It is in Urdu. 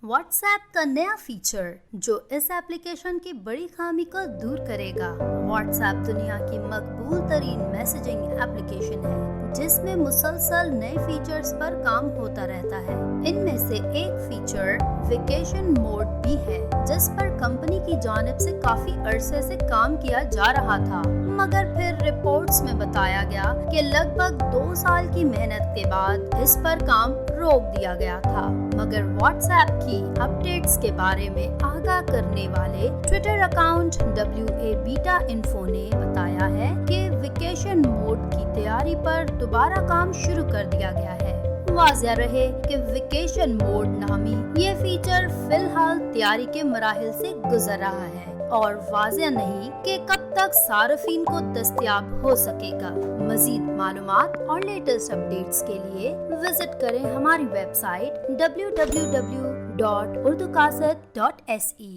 واٹس ایپ کا نیا فیچر جو اس ایپلیکیشن کی بڑی خامی کو دور کرے گا۔ واٹس ایپ دنیا کی مقبول ترین میسیجنگ ایپلیکیشن ہے جس میں مسلسل نئے فیچرز پر کام ہوتا رہتا ہے۔ ان میں سے ایک فیچر ویکیشن موڈ بھی ہے جس پر کمپنی کی جانب سے کافی عرصے سے کام کیا جا رہا تھا، مگر پھر رپورٹس میں بتایا گیا کہ لگ بھگ 2 سال کی محنت کے بعد اس پر کام روک دیا گیا تھا۔ مگر واٹس ایپ کی اپڈیٹس کے بارے میں آگاہ کرنے والے ٹویٹر اکاؤنٹ WA بیٹا انفو نے بتایا ہے کہ ویکیشن موڈ کی تیاری پر دوبارہ کام شروع کر دیا گیا ہے۔ واضح رہے کہ ویکیشن موڈ نامی یہ فیچر فی الحال تیاری کے مراحل سے گزر رہا ہے اور واضح نہیں کہ کب تک صارفین کو دستیاب ہو سکے گا۔ مزید معلومات اور لیٹسٹ اپڈیٹس کے لیے وزٹ کریں ہماری ویب سائٹ www.urdukaset.se